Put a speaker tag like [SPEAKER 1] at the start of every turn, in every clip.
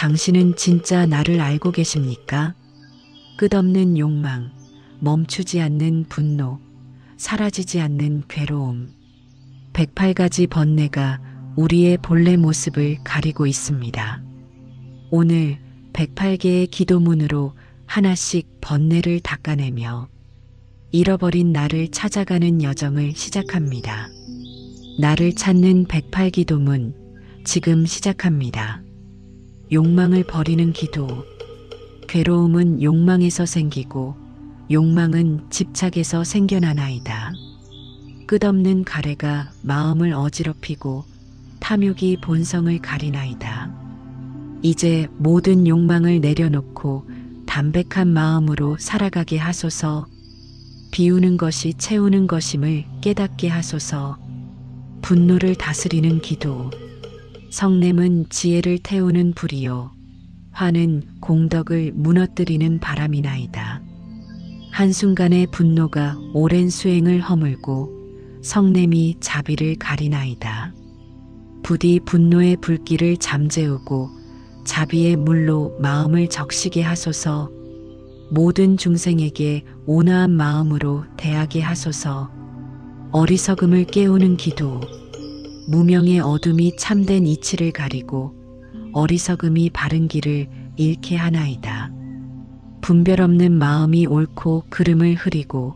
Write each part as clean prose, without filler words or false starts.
[SPEAKER 1] 당신은 진짜 나를 알고 계십니까? 끝없는 욕망, 멈추지 않는 분노, 사라지지 않는 괴로움. 108가지 번뇌가 우리의 본래 모습을 가리고 있습니다. 오늘 108개의 기도문으로 하나씩 번뇌를 닦아내며 잃어버린 나를 찾아가는 여정을 시작합니다. 나를 찾는 108기도문 지금 시작합니다. 욕망을 버리는 기도. 괴로움은 욕망에서 생기고 욕망은 집착에서 생겨나나이다. 끝없는 가래가 마음을 어지럽히고 탐욕이 본성을 가리나이다. 이제 모든 욕망을 내려놓고 담백한 마음으로 살아가게 하소서. 비우는 것이 채우는 것임을 깨닫게 하소서. 분노를 다스리는 기도. 성냄은 지혜를 태우는 불이요 화는 공덕을 무너뜨리는 바람이나이다. 한순간의 분노가 오랜 수행을 허물고 성냄이 자비를 가리나이다. 부디 분노의 불길을 잠재우고 자비의 물로 마음을 적시게 하소서. 모든 중생에게 온화한 마음으로 대하게 하소서. 어리석음을 깨우는 기도. 무명의 어둠이 참된 이치를 가리고 어리석음이 바른 길을 잃게 하나이다. 분별 없는 마음이 옳고 그름을 흐리고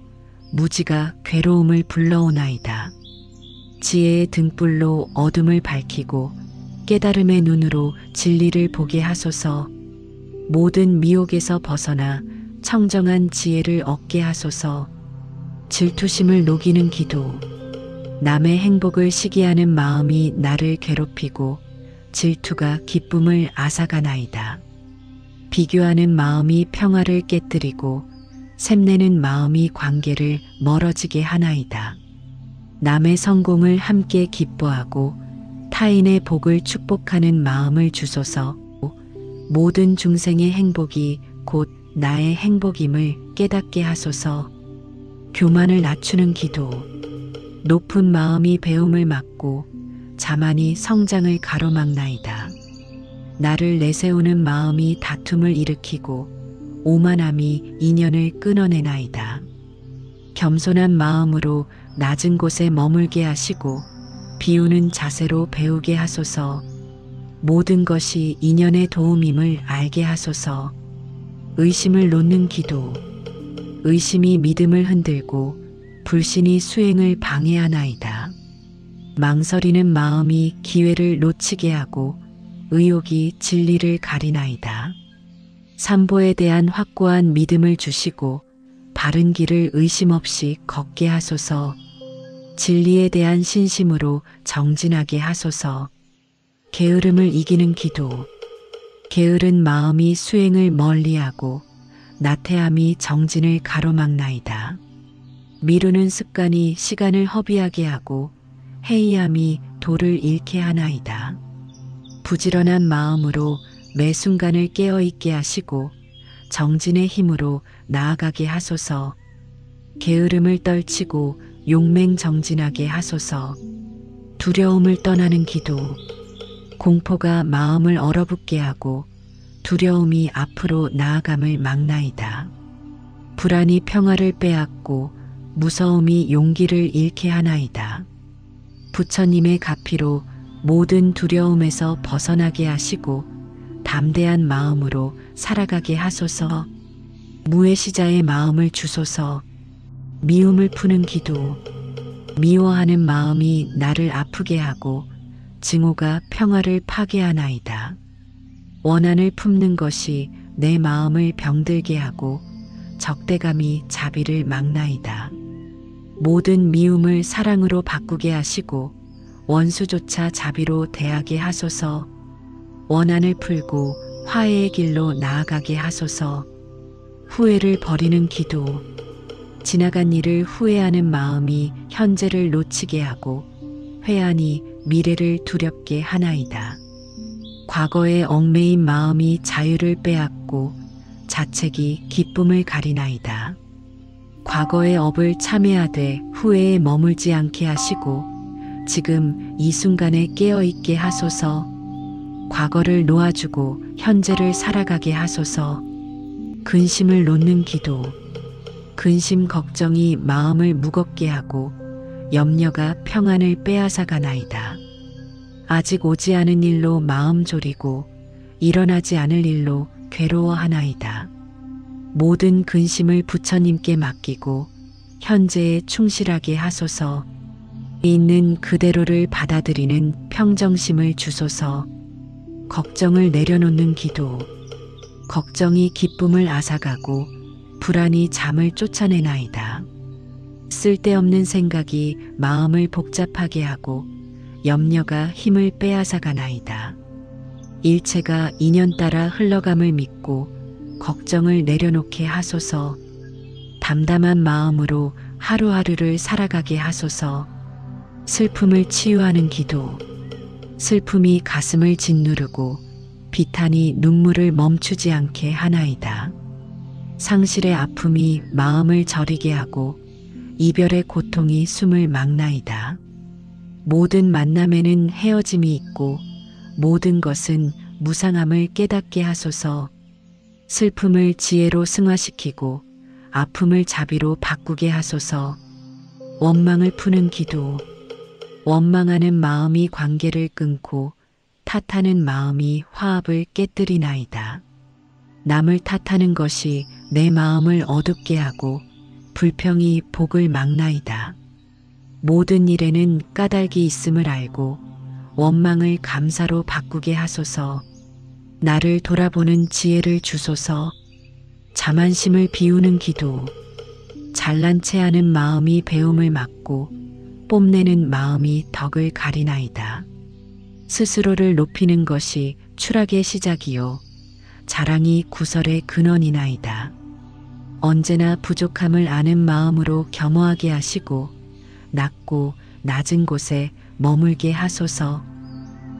[SPEAKER 1] 무지가 괴로움을 불러오나이다. 지혜의 등불로 어둠을 밝히고 깨달음의 눈으로 진리를 보게 하소서. 모든 미혹에서 벗어나 청정한 지혜를 얻게 하소서. 질투심을 녹이는 기도. 남의 행복을 시기하는 마음이 나를 괴롭히고 질투가 기쁨을 앗아가나이다. 비교하는 마음이 평화를 깨뜨리고 샘내는 마음이 관계를 멀어지게 하나이다. 남의 성공을 함께 기뻐하고 타인의 복을 축복하는 마음을 주소서. 모든 중생의 행복이 곧 나의 행복임을 깨닫게 하소서. 교만을 낮추는 기도. 높은 마음이 배움을 막고 자만이 성장을 가로막나이다. 나를 내세우는 마음이 다툼을 일으키고 오만함이 인연을 끊어내나이다. 겸손한 마음으로 낮은 곳에 머물게 하시고 비우는 자세로 배우게 하소서. 모든 것이 인연의 도움임을 알게 하소서. 의심을 놓는 기도. 의심이 믿음을 흔들고 불신이 수행을 방해하나이다. 망설이는 마음이 기회를 놓치게 하고 의욕이 진리를 가리나이다. 삼보에 대한 확고한 믿음을 주시고 바른 길을 의심 없이 걷게 하소서. 진리에 대한 신심으로 정진하게 하소서. 게으름을 이기는 기도. 게으른 마음이 수행을 멀리하고 나태함이 정진을 가로막나이다. 미루는 습관이 시간을 허비하게 하고 해이함이 도를 잃게 하나이다. 부지런한 마음으로 매 순간을 깨어있게 하시고 정진의 힘으로 나아가게 하소서. 게으름을 떨치고 용맹정진하게 하소서. 두려움을 떠나는 기도. 공포가 마음을 얼어붙게 하고 두려움이 앞으로 나아감을 막나이다. 불안이 평화를 빼앗고 무서움이 용기를 잃게 하나이다. 부처님의 가피로 모든 두려움에서 벗어나게 하시고 담대한 마음으로 살아가게 하소서. 무해시자의 마음을 주소서. 미움을 푸는 기도. 미워하는 마음이 나를 아프게 하고 증오가 평화를 파괴하나이다. 원한을 품는 것이 내 마음을 병들게 하고 적대감이 자비를 막나이다. 모든 미움을 사랑으로 바꾸게 하시고 원수조차 자비로 대하게 하소서. 원한을 풀고 화해의 길로 나아가게 하소서. 후회를 버리는 기도. 지나간 일을 후회하는 마음이 현재를 놓치게 하고 회한이 미래를 두렵게 하나이다. 과거에 얽매인 마음이 자유를 빼앗고 자책이 기쁨을 가리나이다. 과거의 업을 참회하되 후회에 머물지 않게 하시고 지금 이 순간에 깨어있게 하소서. 과거를 놓아주고 현재를 살아가게 하소서. 근심을 놓는 기도. 근심 걱정이 마음을 무겁게 하고 염려가 평안을 빼앗아가나이다. 아직 오지 않은 일로 마음 졸이고 일어나지 않을 일로 괴로워하나이다. 모든 근심을 부처님께 맡기고 현재에 충실하게 하소서. 있는 그대로를 받아들이는 평정심을 주소서. 걱정을 내려놓는 기도. 걱정이 기쁨을 앗아가고 불안이 잠을 쫓아내나이다. 쓸데없는 생각이 마음을 복잡하게 하고 염려가 힘을 빼앗아가나이다. 일체가 인연 따라 흘러감을 믿고 걱정을 내려놓게 하소서. 담담한 마음으로 하루하루를 살아가게 하소서. 슬픔을 치유하는 기도. 슬픔이 가슴을 짓누르고 비탄이 눈물을 멈추지 않게 하나이다. 상실의 아픔이 마음을 저리게 하고 이별의 고통이 숨을 막나이다. 모든 만남에는 헤어짐이 있고 모든 것은 무상함을 깨닫게 하소서. 슬픔을 지혜로 승화시키고 아픔을 자비로 바꾸게 하소서. 원망을 푸는 기도. 원망하는 마음이 관계를 끊고 탓하는 마음이 화합을 깨뜨리나이다. 남을 탓하는 것이 내 마음을 어둡게 하고 불평이 복을 막나이다. 모든 일에는 까닭이 있음을 알고 원망을 감사로 바꾸게 하소서. 나를 돌아보는 지혜를 주소서. 자만심을 비우는 기도. 잘난 체하는 마음이 배움을 막고 뽐내는 마음이 덕을 가리나이다. 스스로를 높이는 것이 추락의 시작이요 자랑이 구설의 근원이나이다. 언제나 부족함을 아는 마음으로 겸허하게 하시고 낮고 낮은 곳에 머물게 하소서.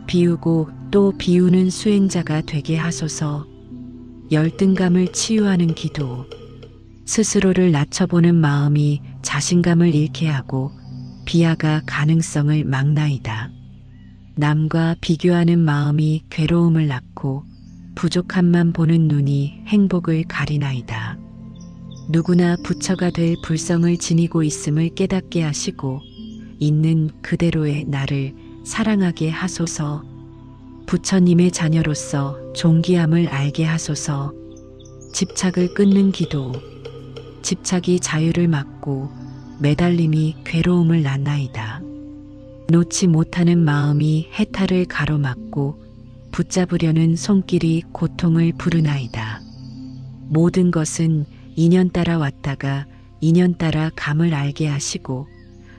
[SPEAKER 1] 비우고 또 비우는 수행자가 되게 하소서. 열등감을 치유하는 기도. 스스로를 낮춰보는 마음이 자신감을 잃게 하고 비하가 가능성을 막나이다. 남과 비교하는 마음이 괴로움을 낳고 부족함만 보는 눈이 행복을 가리나이다. 누구나 부처가 될 불성을 지니고 있음을 깨닫게 하시고 있는 그대로의 나를 사랑하게 하소서. 부처님의 자녀로서 존귀함을 알게 하소서. 집착을 끊는 기도. 집착이 자유를 막고 매달림이 괴로움을 낳나이다. 놓지 못하는 마음이 해탈을 가로막고 붙잡으려는 손길이 고통을 부르나이다. 모든 것은 인연 따라 왔다가 인연 따라 감을 알게 하시고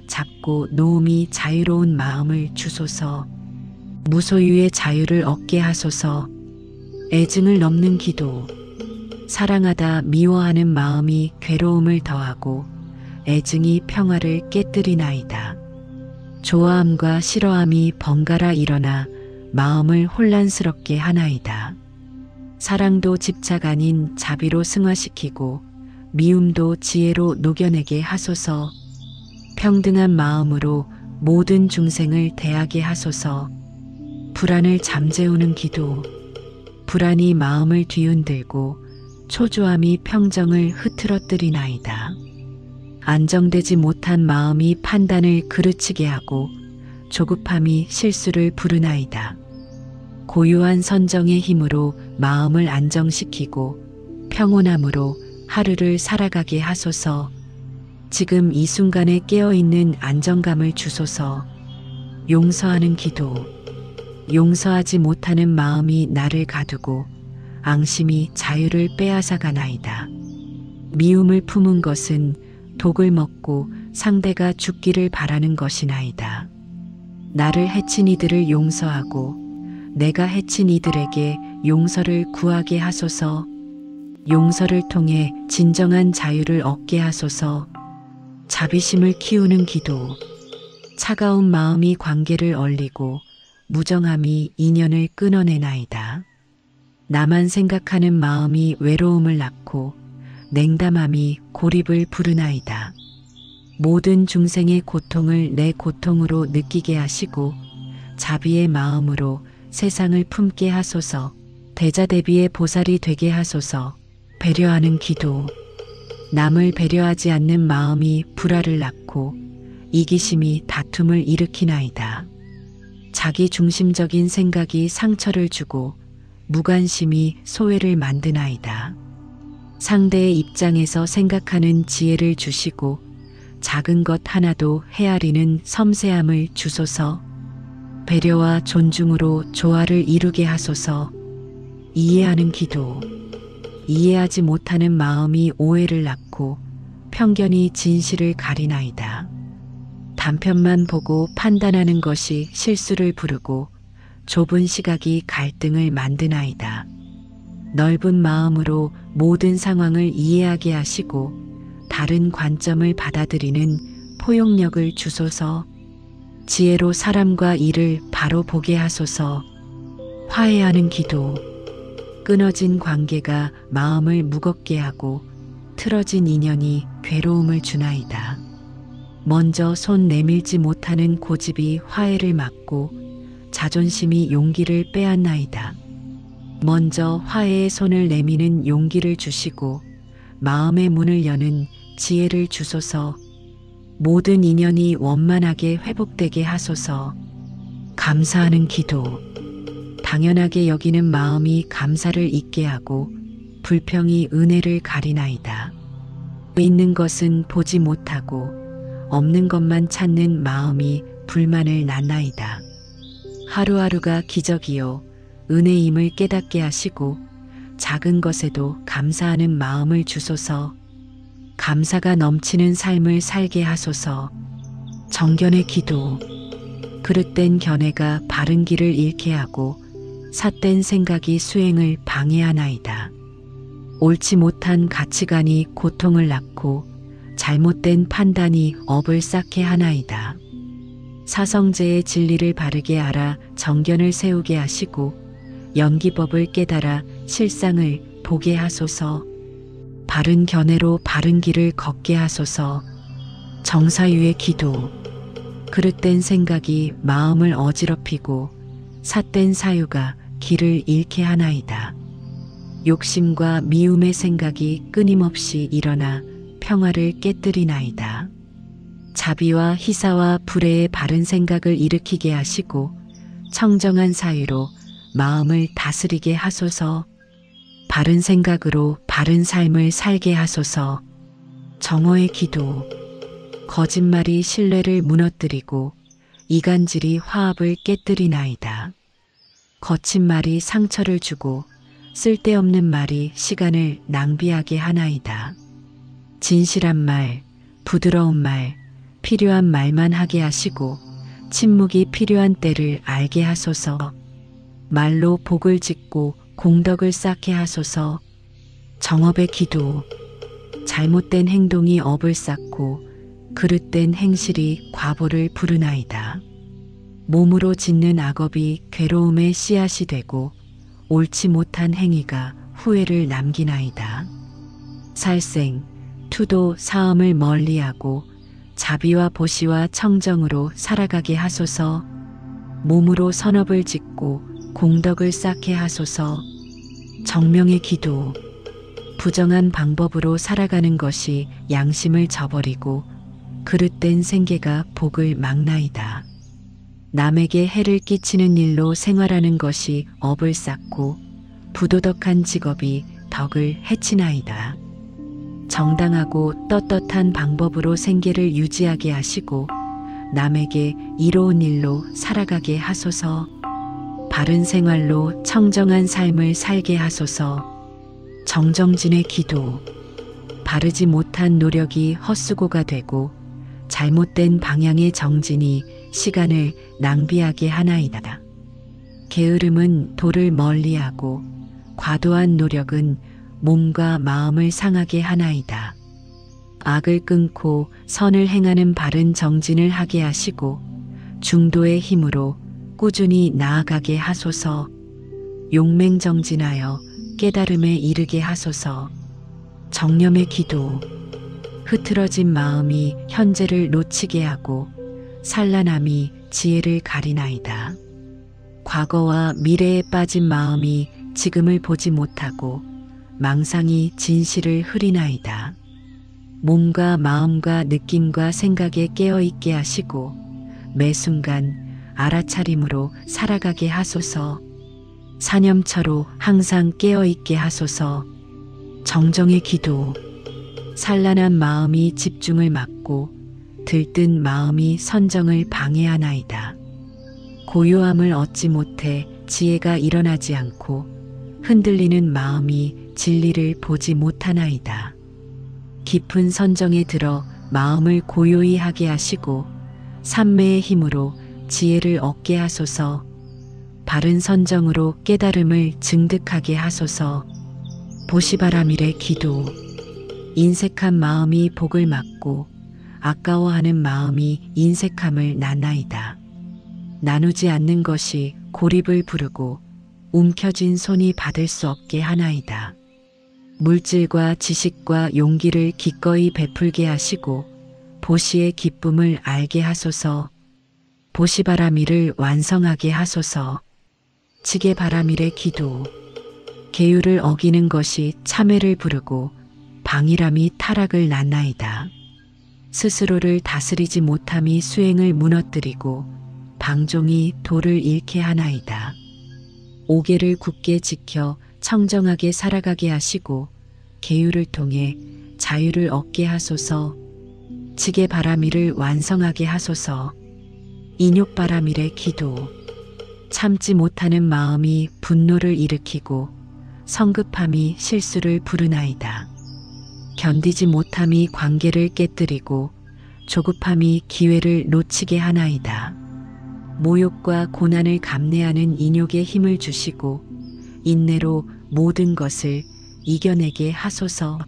[SPEAKER 1] 잡고 놓음이 자유로운 마음을 주소서. 무소유의 자유를 얻게 하소서. 애증을 넘는 기도. 사랑하다 미워하는 마음이 괴로움을 더하고 애증이 평화를 깨뜨리나이다. 좋아함과 싫어함이 번갈아 일어나 마음을 혼란스럽게 하나이다. 사랑도 집착 아닌 자비로 승화시키고 미움도 지혜로 녹여내게 하소서. 평등한 마음으로 모든 중생을 대하게 하소서. 불안을 잠재우는 기도. 불안이 마음을 뒤흔들고 초조함이 평정을 흐트러뜨리나이다. 안정되지 못한 마음이 판단을 그르치게 하고 조급함이 실수를 부르나이다. 고요한 선정의 힘으로 마음을 안정시키고 평온함으로 하루를 살아가게 하소서. 지금 이 순간에 깨어있는 안정감을 주소서. 용서하는 기도. 용서하지 못하는 마음이 나를 가두고 앙심이 자유를 빼앗아가나이다. 미움을 품은 것은 독을 먹고 상대가 죽기를 바라는 것이나이다. 나를 해친 이들을 용서하고 내가 해친 이들에게 용서를 구하게 하소서. 용서를 통해 진정한 자유를 얻게 하소서. 자비심을 키우는 기도. 차가운 마음이 관계를 얼리고 무정함이 인연을 끊어내나이다. 나만 생각하는 마음이 외로움을 낳고 냉담함이 고립을 부르나이다. 모든 중생의 고통을 내 고통으로 느끼게 하시고 자비의 마음으로 세상을 품게 하소서. 대자대비의 보살이 되게 하소서. 배려하는 기도. 남을 배려하지 않는 마음이 불화를 낳고 이기심이 다툼을 일으키나이다. 자기 중심적인 생각이 상처를 주고 무관심이 소외를 만드나이다. 상대의 입장에서 생각하는 지혜를 주시고 작은 것 하나도 헤아리는 섬세함을 주소서. 배려와 존중으로 조화를 이루게 하소서. 이해하는 기도. 이해하지 못하는 마음이 오해를 낳고 편견이 진실을 가리나이다. 단편만 보고 판단하는 것이 실수를 부르고 좁은 시각이 갈등을 만드나이다. 넓은 마음으로 모든 상황을 이해하게 하시고 다른 관점을 받아들이는 포용력을 주소서. 지혜로 사람과 일을 바로 보게 하소서. 화해하는 기도. 끊어진 관계가 마음을 무겁게 하고 틀어진 인연이 괴로움을 주나이다. 먼저 손 내밀지 못하는 고집이 화해를 막고 자존심이 용기를 빼앗나이다. 먼저 화해의 손을 내미는 용기를 주시고 마음의 문을 여는 지혜를 주소서. 모든 인연이 원만하게 회복되게 하소서. 감사하는 기도. 당연하게 여기는 마음이 감사를 잊게 하고 불평이 은혜를 가리나이다. 있는 것은 보지 못하고 없는 것만 찾는 마음이 불만을 낳나이다. 하루하루가 기적이요 은혜임을 깨닫게 하시고 작은 것에도 감사하는 마음을 주소서. 감사가 넘치는 삶을 살게 하소서. 정견의 기도. 그릇된 견해가 바른 길을 잃게 하고 삿된 생각이 수행을 방해하나이다. 옳지 못한 가치관이 고통을 낳고 잘못된 판단이 업을 쌓게 하나이다. 사성제의 진리를 바르게 알아 정견을 세우게 하시고 연기법을 깨달아 실상을 보게 하소서. 바른 견해로 바른 길을 걷게 하소서. 정사유의 기도. 그릇된 생각이 마음을 어지럽히고 삿된 사유가 길을 잃게 하나이다. 욕심과 미움의 생각이 끊임없이 일어나 평화를 깨뜨리나이다. 자비와 희사와 불의의 바른 생각을 일으키게 하시고 청정한 사유로 마음을 다스리게 하소서. 바른 생각으로 바른 삶을 살게 하소서. 정오의 기도. 거짓말이 신뢰를 무너뜨리고 이간질이 화합을 깨뜨리나이다. 거친 말이 상처를 주고 쓸데없는 말이 시간을 낭비하게 하나이다. 진실한 말, 부드러운 말, 필요한 말만 하게 하시고 침묵이 필요한 때를 알게 하소서. 말로 복을 짓고 공덕을 쌓게 하소서. 정업의 기도. 잘못된 행동이 업을 쌓고 그릇된 행실이 과보를 부르나이다. 몸으로 짓는 악업이 괴로움의 씨앗이 되고 옳지 못한 행위가 후회를 남기나이다. 살생, 투도, 사음을 멀리하고 자비와 보시와 청정으로 살아가게 하소서. 몸으로 선업을 짓고 공덕을 쌓게 하소서. 정명의 기도. 부정한 방법으로 살아가는 것이 양심을 저버리고 그릇된 생계가 복을 막나이다. 남에게 해를 끼치는 일로 생활하는 것이 업을 쌓고 부도덕한 직업이 덕을 해치나이다. 정당하고 떳떳한 방법으로 생계를 유지하게 하시고 남에게 이로운 일로 살아가게 하소서. 바른 생활로 청정한 삶을 살게 하소서. 정정진의 기도. 바르지 못한 노력이 헛수고가 되고 잘못된 방향의 정진이 시간을 낭비하게 하나이다. 게으름은 도를 멀리하고 과도한 노력은 몸과 마음을 상하게 하나이다. 악을 끊고 선을 행하는 바른 정진을 하게 하시고 중도의 힘으로 꾸준히 나아가게 하소서. 용맹정진하여 깨달음에 이르게 하소서. 정념의 기도. 흐트러진 마음이 현재를 놓치게 하고 산란함이 지혜를 가리나이다. 과거와 미래에 빠진 마음이 지금을 보지 못하고 망상이 진실을 흐리나이다. 몸과 마음과 느낌과 생각에 깨어있게 하시고 매 순간 알아차림으로 살아가게 하소서. 사념처로 항상 깨어있게 하소서. 정정의 기도. 산란한 마음이 집중을 막고 들뜬 마음이 선정을 방해하나이다. 고요함을 얻지 못해 지혜가 일어나지 않고 흔들리는 마음이 진리를 보지 못하나이다. 깊은 선정에 들어 마음을 고요히 하게 하시고 삼매의 힘으로 지혜를 얻게 하소서. 바른 선정으로 깨달음을 증득하게 하소서. 보시바라밀의 기도. 인색한 마음이 복을 막고 아까워하는 마음이 인색함을 낳나이다. 나누지 않는 것이 고립을 부르고 움켜쥔 손이 받을 수 없게 하나이다. 물질과 지식과 용기를 기꺼이 베풀게 하시고 보시의 기쁨을 알게 하소서. 보시바라밀을 완성하게 하소서. 지게바라밀의 기도. 계율을 어기는 것이 참회를 부르고 방일함이 타락을 낳나이다. 스스로를 다스리지 못함이 수행을 무너뜨리고 방종이 도를 잃게 하나이다. 오계를 굳게 지켜 청정하게 살아가게 하시고 계율을 통해 자유를 얻게 하소서. 지게바라밀을 완성하게 하소서. 인욕바라밀의 기도. 참지 못하는 마음이 분노를 일으키고 성급함이 실수를 부르나이다. 견디지 못함이 관계를 깨뜨리고 조급함이 기회를 놓치게 하나이다. 모욕과 고난을 감내하는 인욕에 힘을 주시고 인내로 모든 것을 이겨내게 하소서.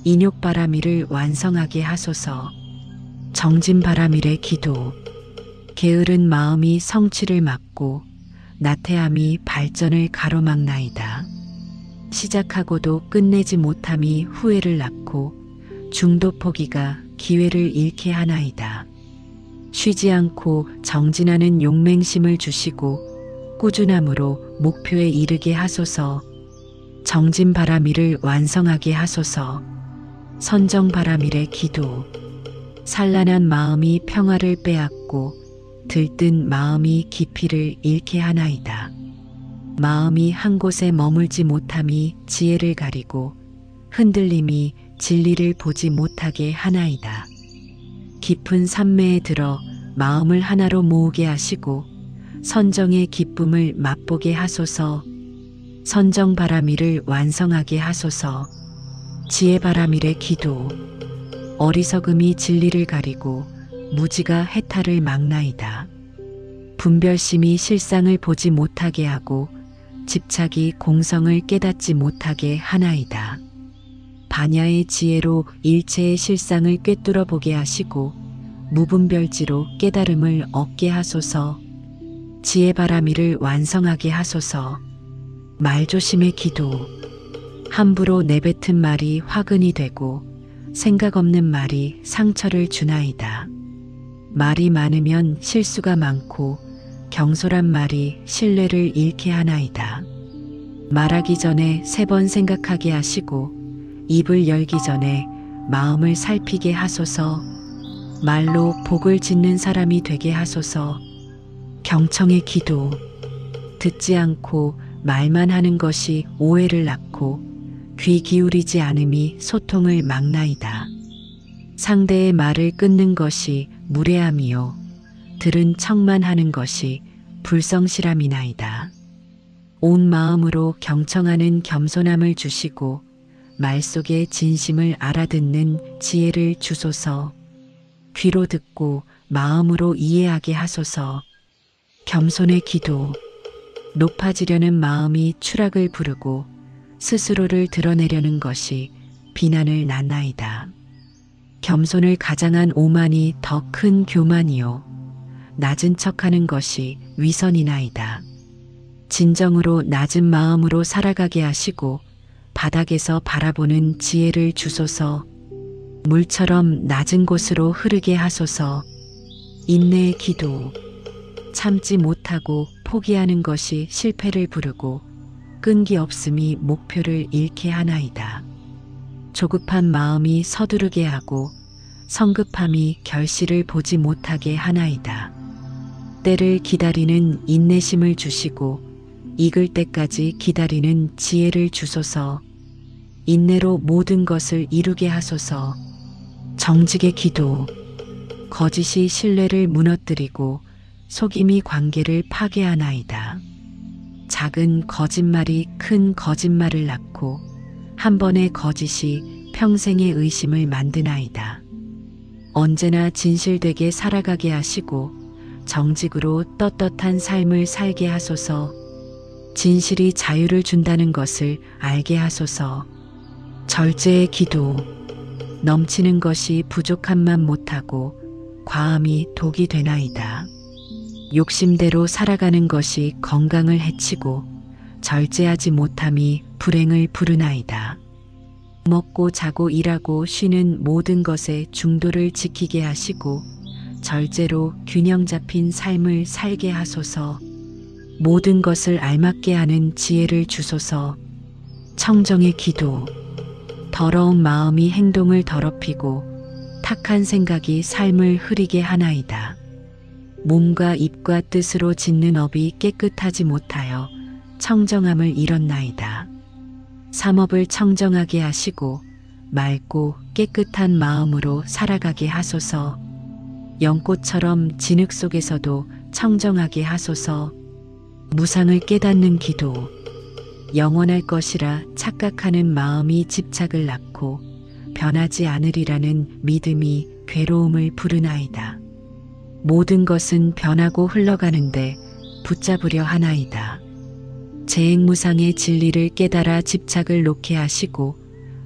[SPEAKER 1] 인욕바라밀을 완성하게 하소서. 정진바라밀의 기도. 게으른 마음이 성취를 막고 나태함이 발전을 가로막나이다. 시작하고도 끝내지 못함이 후회를 낳고 중도 포기가 기회를 잃게 하나이다. 쉬지 않고 정진하는 용맹심을 주시고 꾸준함으로 목표에 이르게 하소서. 정진바라밀을 완성하게 하소서. 선정바라밀의 기도. 산란한 마음이 평화를 빼앗고 들뜬 마음이 깊이를 잃게 하나이다. 마음이 한 곳에 머물지 못함이 지혜를 가리고 흔들림이 진리를 보지 못하게 하나이다. 깊은 산매에 들어 마음을 하나로 모으게 하시고 선정의 기쁨을 맛보게 하소서. 선정바라밀을 완성하게 하소서. 지혜바라밀의 기도. 어리석음이 진리를 가리고 무지가 해탈을 막나이다. 분별심이 실상을 보지 못하게 하고 집착이 공성을 깨닫지 못하게 하나이다. 반야의 지혜로 일체의 실상을 꿰뚫어 보게 하시고 무분별지로 깨달음을 얻게 하소서. 지혜바라밀을 완성하게 하소서. 말조심의 기도. 함부로 내뱉은 말이 화근이 되고 생각 없는 말이 상처를 주나이다. 말이 많으면 실수가 많고 경솔한 말이 신뢰를 잃게 하나이다. 말하기 전에 3번 생각하게 하시고 입을 열기 전에 마음을 살피게 하소서. 말로 복을 짓는 사람이 되게 하소서. 경청의 기도. 듣지 않고 말만 하는 것이 오해를 낳고 귀 기울이지 않음이 소통을 막나이다. 상대의 말을 끊는 것이 무례함이요 들은 척만 하는 것이 불성실함이나이다. 온 마음으로 경청하는 겸손함을 주시고 말 속의 진심을 알아듣는 지혜를 주소서. 귀로 듣고 마음으로 이해하게 하소서. 겸손의 기도. 높아지려는 마음이 추락을 부르고 스스로를 드러내려는 것이 비난을 낳나이다. 겸손을 가장한 오만이 더 큰 교만이요 낮은 척하는 것이 위선이나이다. 진정으로 낮은 마음으로 살아가게 하시고 바닥에서 바라보는 지혜를 주소서. 물처럼 낮은 곳으로 흐르게 하소서. 인내의 기도. 참지 못하고 포기하는 것이 실패를 부르고 끈기 없음이 목표를 잃게 하나이다. 조급한 마음이 서두르게 하고 성급함이 결실을 보지 못하게 하나이다. 때를 기다리는 인내심을 주시고 익을 때까지 기다리는 지혜를 주소서. 인내로 모든 것을 이루게 하소서. 정직의 기도. 거짓이 신뢰를 무너뜨리고 속임이 관계를 파괴하나이다. 작은 거짓말이 큰 거짓말을 낳고 한 번의 거짓이 평생의 의심을 만드나이다. 언제나 진실되게 살아가게 하시고 정직으로 떳떳한 삶을 살게 하소서. 진실이 자유를 준다는 것을 알게 하소서. 절제의 기도. 넘치는 것이 부족함만 못하고 과함이 독이 되나이다. 욕심대로 살아가는 것이 건강을 해치고 절제하지 못함이 불행을 부르나이다. 먹고 자고 일하고 쉬는 모든 것에 중도를 지키게 하시고 절제로 균형 잡힌 삶을 살게 하소서. 모든 것을 알맞게 하는 지혜를 주소서. 청정의 기도. 더러운 마음이 행동을 더럽히고 탁한 생각이 삶을 흐리게 하나이다. 몸과 입과 뜻으로 짓는 업이 깨끗하지 못하여 청정함을 잃었나이다. 삼업을 청정하게 하시고 맑고 깨끗한 마음으로 살아가게 하소서. 연꽃처럼 진흙 속에서도 청정하게 하소서. 무상을 깨닫는 기도. 영원할 것이라 착각하는 마음이 집착을 낳고 변하지 않으리라는 믿음이 괴로움을 부르나이다. 모든 것은 변하고 흘러가는데 붙잡으려 하나이다. 재행무상의 진리를 깨달아 집착을 놓게 하시고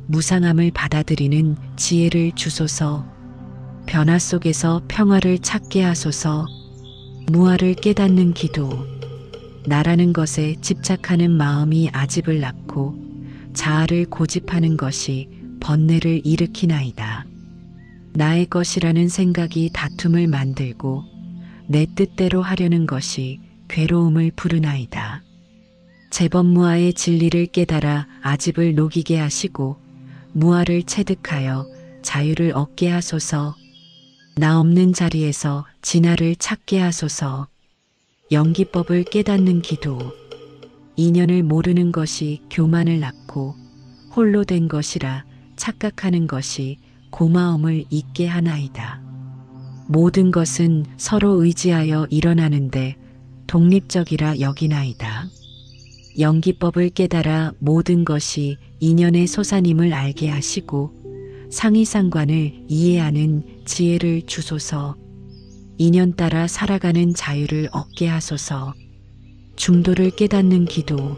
[SPEAKER 1] 무상함을 받아들이는 지혜를 주소서. 변화 속에서 평화를 찾게 하소서. 무아를 깨닫는 기도. 나라는 것에 집착하는 마음이 아집을 낳고 자아를 고집하는 것이 번뇌를 일으키나이다. 나의 것이라는 생각이 다툼을 만들고 내 뜻대로 하려는 것이 괴로움을 부르나이다. 재범무아의 진리를 깨달아 아집을 녹이게 하시고 무아를 체득하여 자유를 얻게 하소서. 나 없는 자리에서 진화를 찾게 하소서. 연기법을 깨닫는 기도. 인연을 모르는 것이 교만을 낳고 홀로 된 것이라 착각하는 것이 고마움을 잊게 하나이다. 모든 것은 서로 의지하여 일어나는데 독립적이라 여기나이다. 연기법을 깨달아 모든 것이 인연의 소산임을 알게 하시고 상이상관을 이해하는 지혜를 주소서. 인연 따라 살아가는 자유를 얻게 하소서. 중도를 깨닫는 기도.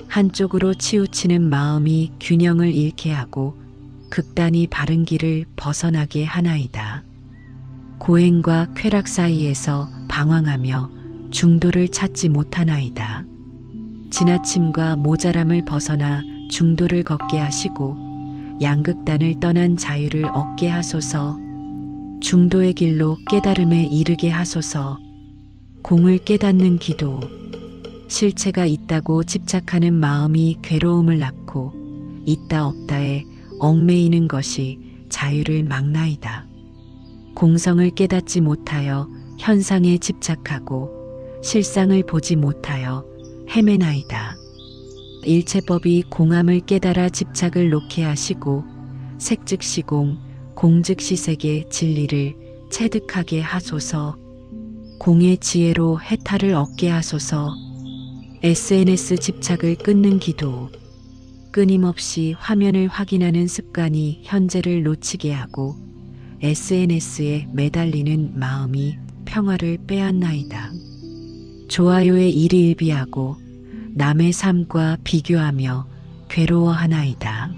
[SPEAKER 1] 한쪽으로 치우치는 마음이 균형을 잃게 하고 극단이 바른 길을 벗어나게 하나이다. 고행과 쾌락 사이에서 방황하며 중도를 찾지 못하나이다. 지나침과 모자람을 벗어나 중도를 걷게 하시고 양극단을 떠난 자유를 얻게 하소서. 중도의 길로 깨달음에 이르게 하소서. 공을 깨닫는 기도. 실체가 있다고 집착하는 마음이 괴로움을 낳고 있다 없다에 얽매이는 것이 자유를 막나이다. 공성을 깨닫지 못하여 현상에 집착하고 실상을 보지 못하여 헤매나이다. 일체법이 공함을 깨달아 집착을 놓게 하시고 색즉시공, 공즉시색의 진리를 체득하게 하소서. 공의 지혜로 해탈을 얻게 하소서. SNS 집착을 끊는 기도. 끊임없이 화면을 확인하는 습관이 현재를 놓치게 하고 SNS에 매달리는 마음이 평화를 빼앗나이다. 좋아요에 일희일비하고 남의 삶과 비교하며 괴로워하나이다.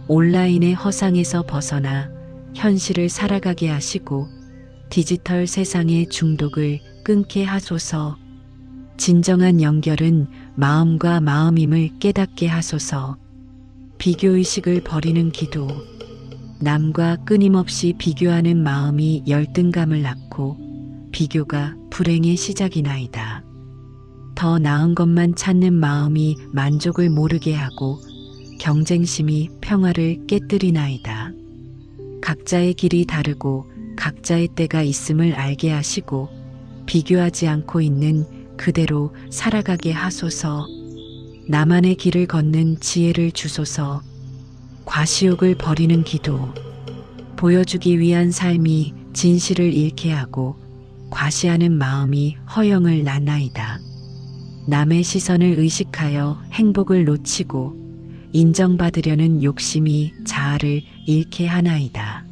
[SPEAKER 1] 온라인의 허상에서 벗어나 현실을 살아가게 하시고 디지털 세상의 중독을 끊게 하소서. 진정한 연결은 마음과 마음임을 깨닫게 하소서. 비교의식을 버리는 기도. 남과 끊임없이 비교하는 마음이 열등감을 낳고 비교가 불행의 시작이나이다. 더 나은 것만 찾는 마음이 만족을 모르게 하고 경쟁심이 평화를 깨뜨리나이다. 각자의 길이 다르고 각자의 때가 있음을 알게 하시고 비교하지 않고 있는 그대로 살아가게 하소서. 나만의 길을 걷는 지혜를 주소서. 과시욕을 버리는 기도. 보여주기 위한 삶이 진실을 잃게 하고 과시하는 마음이 허영을 낳나이다. 남의 시선을 의식하여 행복을 놓치고 인정받으려는 욕심이 자아를 잃게 하나이다.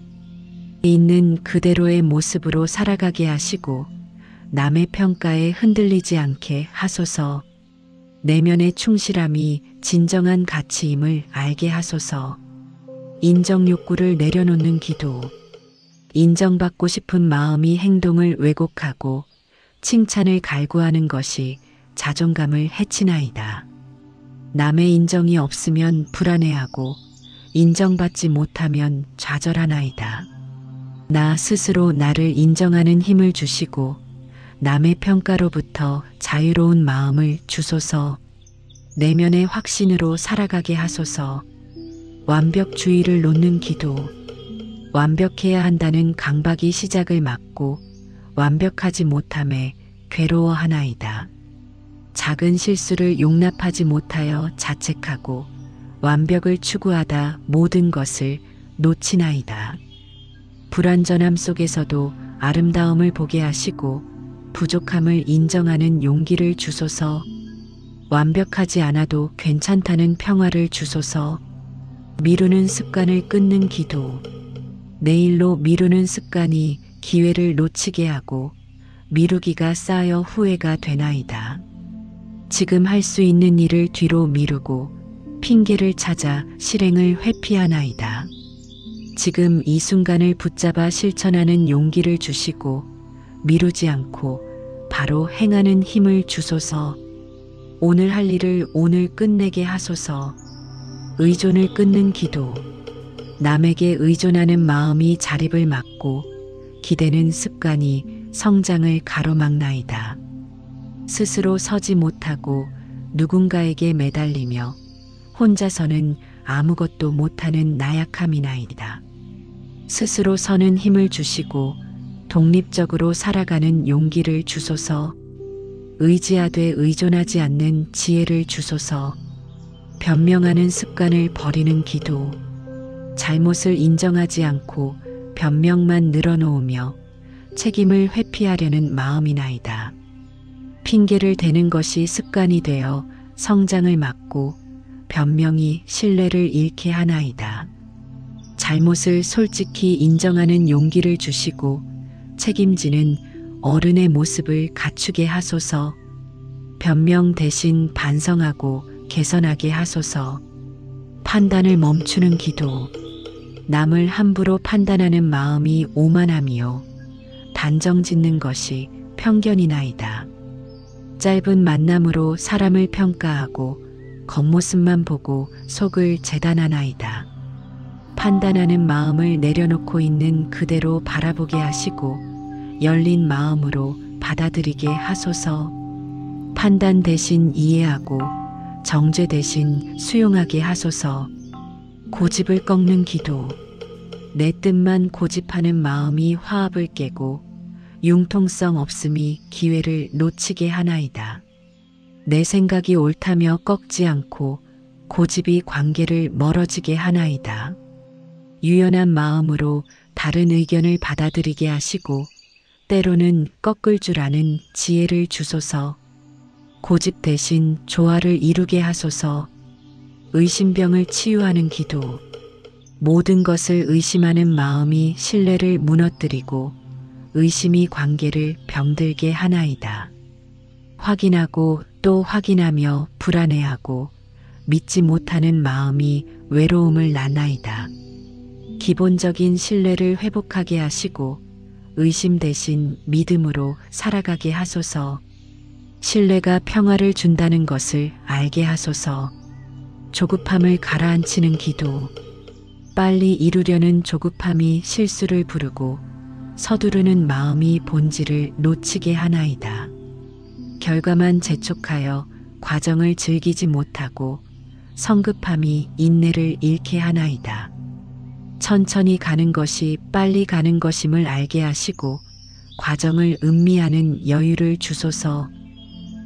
[SPEAKER 1] 있는 그대로의 모습으로 살아가게 하시고 남의 평가에 흔들리지 않게 하소서. 내면의 충실함이 진정한 가치임을 알게 하소서. 인정 욕구를 내려놓는 기도. 인정받고 싶은 마음이 행동을 왜곡하고 칭찬을 갈구하는 것이 자존감을 해치나이다. 남의 인정이 없으면 불안해하고 인정받지 못하면 좌절하나이다. 나 스스로 나를 인정하는 힘을 주시고 남의 평가로부터 자유로운 마음을 주소서. 내면의 확신으로 살아가게 하소서. 완벽주의를 놓는 기도. 완벽해야 한다는 강박이 시작을 막고 완벽하지 못함에 괴로워하나이다. 작은 실수를 용납하지 못하여 자책하고 완벽을 추구하다 모든 것을 놓치나이다. 불완전함 속에서도 아름다움을 보게 하시고 부족함을 인정하는 용기를 주소서. 완벽하지 않아도 괜찮다는 평화를 주소서. 미루는 습관을 끊는 기도. 내일로 미루는 습관이 기회를 놓치게 하고 미루기가 쌓여 후회가 되나이다. 지금 할 수 있는 일을 뒤로 미루고 핑계를 찾아 실행을 회피하나이다. 지금 이 순간을 붙잡아 실천하는 용기를 주시고 미루지 않고 바로 행하는 힘을 주소서. 오늘 할 일을 오늘 끝내게 하소서. 의존을 끊는 기도. 남에게 의존하는 마음이 자립을 막고 기대는 습관이 성장을 가로막나이다. 스스로 서지 못하고 누군가에게 매달리며 혼자서는 아무것도 못하는 나약함이나이다. 스스로 서는 힘을 주시고 독립적으로 살아가는 용기를 주소서. 의지하되 의존하지 않는 지혜를 주소서. 변명하는 습관을 버리는 기도. 잘못을 인정하지 않고 변명만 늘어놓으며 책임을 회피하려는 마음이나이다. 핑계를 대는 것이 습관이 되어 성장을 막고 변명이 신뢰를 잃게 하나이다. 잘못을 솔직히 인정하는 용기를 주시고 책임지는 어른의 모습을 갖추게 하소서. 변명 대신 반성하고 개선하게 하소서. 판단을 멈추는 기도. 남을 함부로 판단하는 마음이 오만함이요 단정 짓는 것이 편견이나이다. 짧은 만남으로 사람을 평가하고 겉모습만 보고 속을 재단하나이다. 판단하는 마음을 내려놓고 있는 그대로 바라보게 하시고 열린 마음으로 받아들이게 하소서. 판단 대신 이해하고 정죄 대신 수용하게 하소서. 고집을 꺾는 기도. 내 뜻만 고집하는 마음이 화합을 깨고 융통성 없음이 기회를 놓치게 하나이다. 내 생각이 옳다며 꺾지 않고 고집이 관계를 멀어지게 하나이다. 유연한 마음으로 다른 의견을 받아들이게 하시고 때로는 꺾을 줄 아는 지혜를 주소서. 고집 대신 조화를 이루게 하소서. 의심병을 치유하는 기도. 모든 것을 의심하는 마음이 신뢰를 무너뜨리고 의심이 관계를 병들게 하나이다. 확인하고 또 확인하며 불안해하고 믿지 못하는 마음이 외로움을 낳나이다. 기본적인 신뢰를 회복하게 하시고 의심 대신 믿음으로 살아가게 하소서. 신뢰가 평화를 준다는 것을 알게 하소서. 조급함을 가라앉히는 기도. 빨리 이루려는 조급함이 실수를 부르고 서두르는 마음이 본질을 놓치게 하나이다. 결과만 재촉하여 과정을 즐기지 못하고 성급함이 인내를 잃게 하나이다. 천천히 가는 것이 빨리 가는 것임을 알게 하시고 과정을 음미하는 여유를 주소서.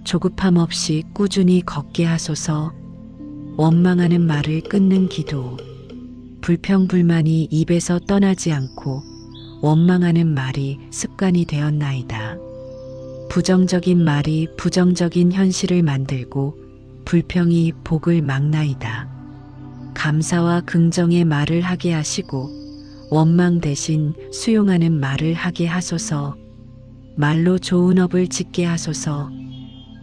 [SPEAKER 1] 조급함 없이 꾸준히 걷게 하소서. 원망하는 말을 끊는 기도. 불평불만이 입에서 떠나지 않고 원망하는 말이 습관이 되었나이다. 부정적인 말이 부정적인 현실을 만들고 불평이 복을 막나이다. 감사와 긍정의 말을 하게 하시고 원망 대신 수용하는 말을 하게 하소서. 말로 좋은 업을 짓게 하소서.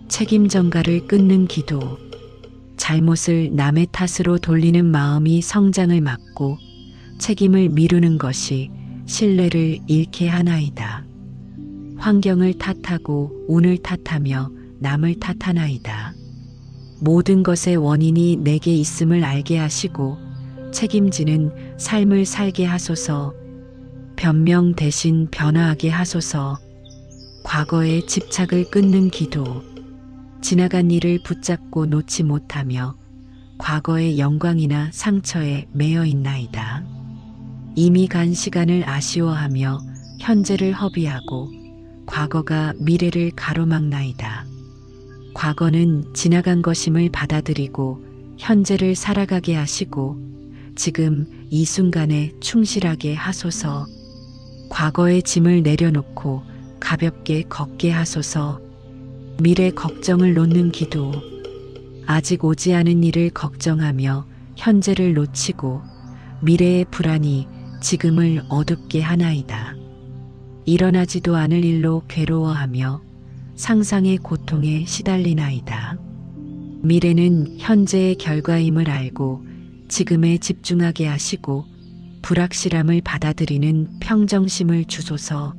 [SPEAKER 1] 책임 전가를 끊는 기도. 잘못을 남의 탓으로 돌리는 마음이 성장을 막고 책임을 미루는 것이 신뢰를 잃게 하나이다. 환경을 탓하고 운을 탓하며 남을 탓하나이다. 모든 것의 원인이 내게 있음을 알게 하시고 책임지는 삶을 살게 하소서. 변명 대신 변화하게 하소서. 과거에 집착을 끊는 기도. 지나간 일을 붙잡고 놓지 못하며 과거의 영광이나 상처에 매여 있나이다. 이미 간 시간을 아쉬워하며 현재를 허비하고 과거가 미래를 가로막나이다. 과거는 지나간 것임을 받아들이고 현재를 살아가게 하시고 지금 이 순간에 충실하게 하소서. 과거의 짐을 내려놓고 가볍게 걷게 하소서. 미래 걱정을 놓는 기도. 아직 오지 않은 일을 걱정하며 현재를 놓치고 미래의 불안이 지금을 어둡게 하나이다. 일어나지도 않을 일로 괴로워하며 상상의 고통에 시달리나이다. 미래는 현재의 결과임을 알고 지금에 집중하게 하시고 불확실함을 받아들이는 평정심을 주소서.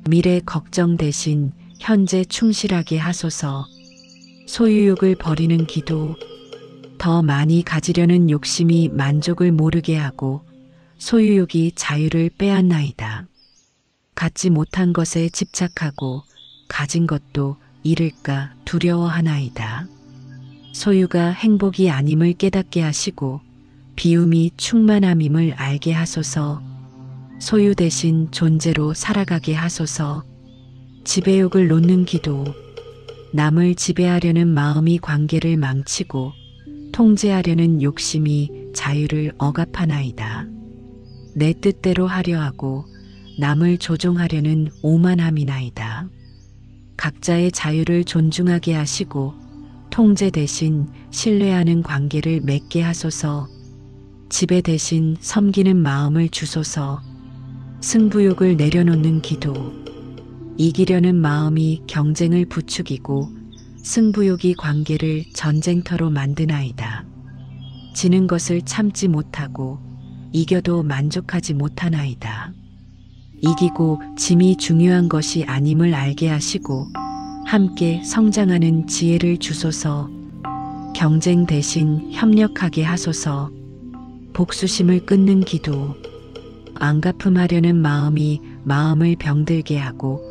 [SPEAKER 1] 미래 걱정 대신 현재 충실하게 하소서. 소유욕을 버리는 기도. 더 많이 가지려는 욕심이 만족을 모르게 하고 소유욕이 자유를 빼앗나이다. 갖지 못한 것에 집착하고 가진 것도 잃을까 두려워하나이다. 소유가 행복이 아님을 깨닫게 하시고 비움이 충만함임을 알게 하소서. 소유 대신 존재로 살아가게 하소서. 지배욕을 놓는 기도. 남을 지배하려는 마음이 관계를 망치고 통제하려는 욕심이 자유를 억압하나이다. 내 뜻대로 하려 하고 남을 조종하려는 오만함이나이다. 각자의 자유를 존중하게 하시고 통제 대신 신뢰하는 관계를 맺게 하소서. 지배 대신 섬기는 마음을 주소서. 승부욕을 내려놓는 기도. 이기려는 마음이 경쟁을 부추기고 승부욕이 관계를 전쟁터로 만드나이다. 지는 것을 참지 못하고 이겨도 만족하지 못하나이다. 이기고 짐이 중요한 것이 아님을 알게 하시고 함께 성장하는 지혜를 주소서. 경쟁 대신 협력하게 하소서. 복수심을 끊는 기도. 안갚음하려는 마음이 마음을 병들게 하고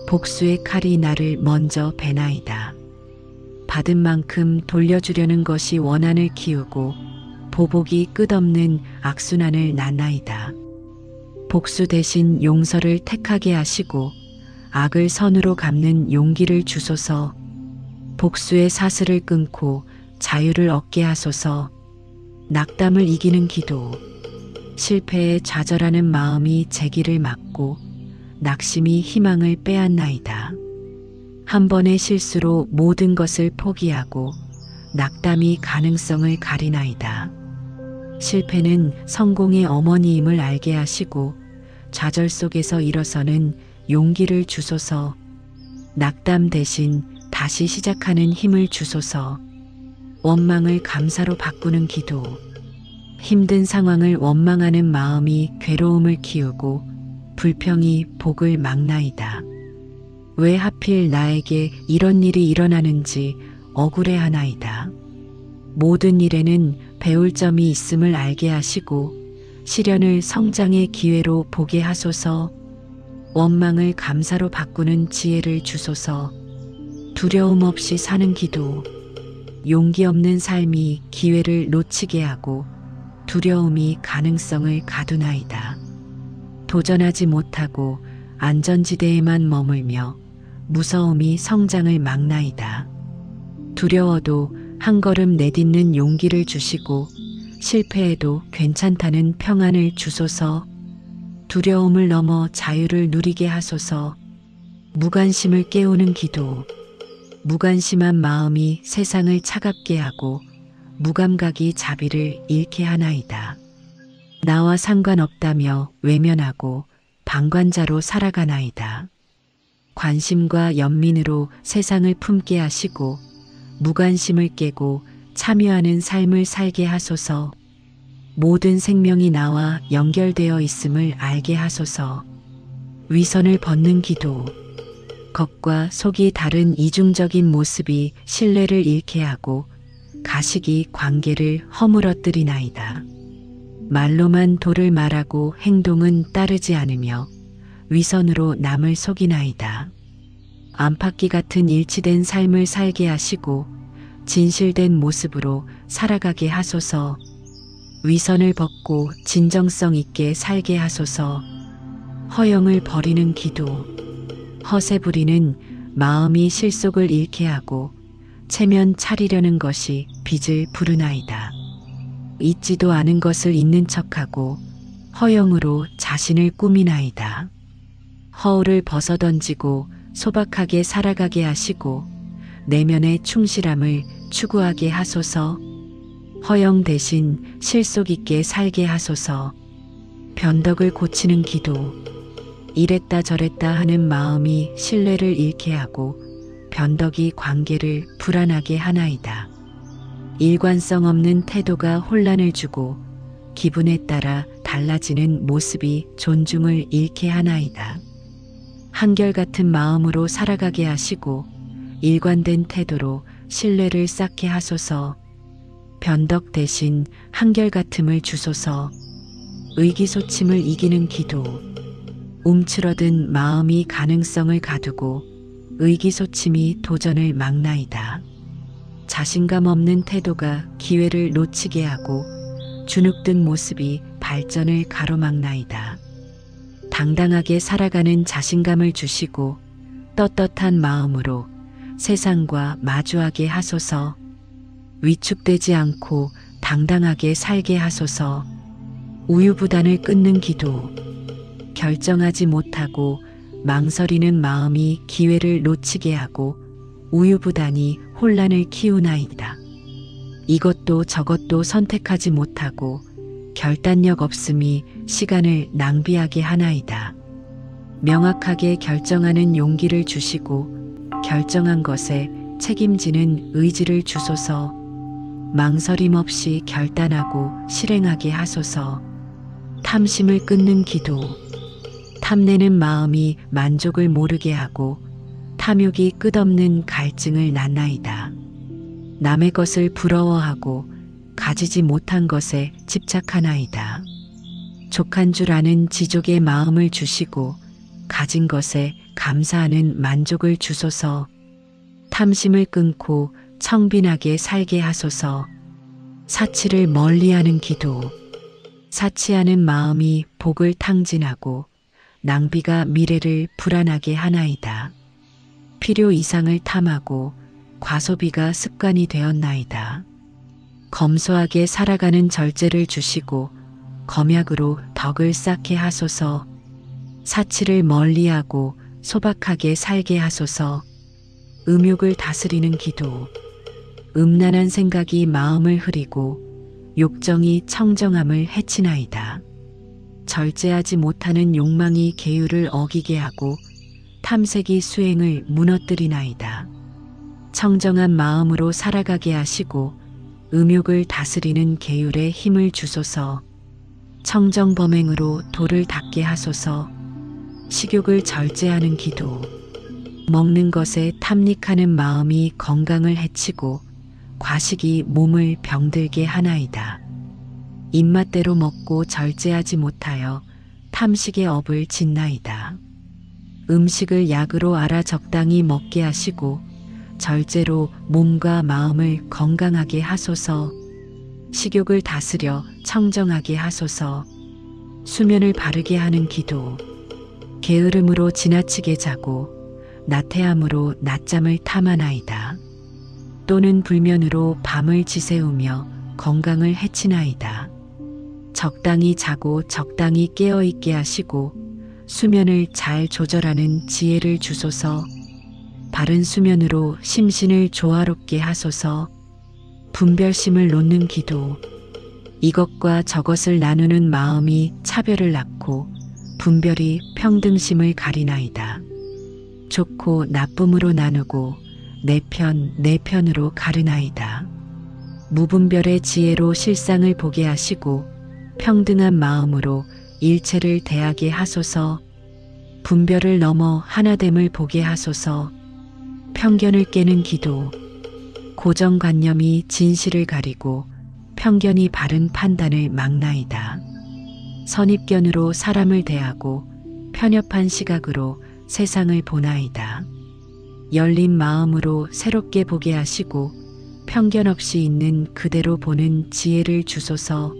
[SPEAKER 1] 복수의 칼이 나를 먼저 베나이다. 받은 만큼 돌려주려는 것이 원한을 키우고 보복이 끝없는 악순환을 낳나이다. 복수 대신 용서를 택하게 하시고 악을 선으로 갚는 용기를 주소서. 복수의 사슬을 끊고 자유를 얻게 하소서. 낙담을 이기는 기도. 실패에 좌절하는 마음이 재기를 막고 낙심이 희망을 빼앗나이다. 한 번의 실수로 모든 것을 포기하고 낙담이 가능성을 가리나이다. 실패는 성공의 어머니임을 알게 하시고 좌절 속에서 일어서는 용기를 주소서. 낙담 대신 다시 시작하는 힘을 주소서. 원망을 감사로 바꾸는 기도. 힘든 상황을 원망하는 마음이 괴로움을 키우고 불평이 복을 막나이다. 왜 하필 나에게 이런 일이 일어나는지 억울해하나이다. 모든 일에는 배울 점이 있음을 알게 하시고 시련을 성장의 기회로 보게 하소서. 원망을 감사로 바꾸는 지혜를 주소서. 두려움 없이 사는 기도. 용기 없는 삶이 기회를 놓치게 하고 두려움이 가능성을 가두나이다. 도전하지 못하고 안전지대에만 머물며 무서움이 성장을 막나이다. 두려워도 한 걸음 내딛는 용기를 주시고 실패해도 괜찮다는 평안을 주소서. 두려움을 넘어 자유를 누리게 하소서. 무관심을 깨우는 기도. 무관심한 마음이 세상을 차갑게 하고 무감각이 자비를 잃게 하나이다. 나와 상관없다며 외면하고 방관자로 살아가나이다. 관심과 연민으로 세상을 품게 하시고 무관심을 깨고 참여하는 삶을 살게 하소서. 모든 생명이 나와 연결되어 있음을 알게 하소서. 위선을 벗는 기도. 겉과 속이 다른 이중적인 모습이 신뢰를 잃게 하고 가식이 관계를 허물어뜨리나이다. 말로만 도를 말하고 행동은 따르지 않으며 위선으로 남을 속이나이다. 안팎기 같은 일치된 삶을 살게 하시고 진실된 모습으로 살아가게 하소서. 위선을 벗고 진정성 있게 살게 하소서. 허영을 버리는 기도. 허세 부리는 마음이 실속을 잃게 하고 체면 차리려는 것이 빚을 부르나이다. 있지도 않은 것을 있는 척하고 허영으로 자신을 꾸미나이다. 허울을 벗어던지고 소박하게 살아가게 하시고 내면의 충실함을 추구하게 하소서. 허영 대신 실속 있게 살게 하소서. 변덕을 고치는 기도. 이랬다 저랬다 하는 마음이 신뢰를 잃게 하고 변덕이 관계를 불안하게 하나이다. 일관성 없는 태도가 혼란을 주고 기분에 따라 달라지는 모습이 존중을 잃게 하나이다. 한결같은 마음으로 살아가게 하시고 일관된 태도로 신뢰를 쌓게 하소서. 변덕 대신 한결같음을 주소서. 의기소침을 이기는 기도. 움츠러든 마음이 가능성을 가두고 의기소침이 도전을 막나이다. 자신감 없는 태도가 기회를 놓치게 하고 주눅든 모습이 발전을 가로막나이다. 당당하게 살아가는 자신감을 주시고 떳떳한 마음으로 세상과 마주하게 하소서. 위축되지 않고 당당하게 살게 하소서. 우유부단을 끊는 기도. 결정하지 못하고 망설이는 마음이 기회를 놓치게 하고 우유부단이 혼란을 키우나이다. 이것도 저것도 선택하지 못하고 결단력 없음이 시간을 낭비하게 하나이다. 명확하게 결정하는 용기를 주시고 결정한 것에 책임지는 의지를 주소서. 망설임 없이 결단하고 실행하게 하소서. 탐심을 끊는 기도. 탐내는 마음이 만족을 모르게 하고 탐욕이 끝없는 갈증을 낳나이다. 남의 것을 부러워하고 가지지 못한 것에 집착하나이다. 족한 줄 아는 지족의 마음을 주시고 가진 것에 감사하는 만족을 주소서. 탐심을 끊고 청빈하게 살게 하소서. 사치를 멀리하는 기도. 사치하는 마음이 복을 탕진하고 낭비가 미래를 불안하게 하나이다. 필요 이상을 탐하고 과소비가 습관이 되었나이다. 검소하게 살아가는 절제를 주시고 검약으로 덕을 쌓게 하소서. 사치를 멀리하고 소박하게 살게 하소서. 음욕을 다스리는 기도. 음란한 생각이 마음을 흐리고 욕정이 청정함을 해치나이다. 절제하지 못하는 욕망이 계율을 어기게 하고 탐색이 수행을 무너뜨리나이다. 청정한 마음으로 살아가게 하시고 음욕을 다스리는 계율에 힘을 주소서. 청정범행으로 도를 닦게 하소서. 식욕을 절제하는 기도. 먹는 것에 탐닉하는 마음이 건강을 해치고 과식이 몸을 병들게 하나이다. 입맛대로 먹고 절제하지 못하여 탐식의 업을 짓나이다. 음식을 약으로 알아 적당히 먹게 하시고 절제로 몸과 마음을 건강하게 하소서. 식욕을 다스려 청정하게 하소서. 수면을 바르게 하는 기도. 게으름으로 지나치게 자고 나태함으로 낮잠을 탐하나이다. 또는 불면으로 밤을 지새우며 건강을 해치나이다. 적당히 자고 적당히 깨어있게 하시고 수면을 잘 조절하는 지혜를 주소서. 바른 수면으로 심신을 조화롭게 하소서. 분별심을 놓는 기도. 이것과 저것을 나누는 마음이 차별을 낳고 분별이 평등심을 가리나이다. 좋고 나쁨으로 나누고 내 편, 내 편으로 가르나이다. 무분별의 지혜로 실상을 보게 하시고 평등한 마음으로 일체를 대하게 하소서. 분별을 넘어 하나됨을 보게 하소서. 편견을 깨는 기도. 고정관념이 진실을 가리고 편견이 바른 판단을 막나이다. 선입견으로 사람을 대하고 편협한 시각으로 세상을 보나이다. 열린 마음으로 새롭게 보게 하시고 편견 없이 있는 그대로 보는 지혜를 주소서.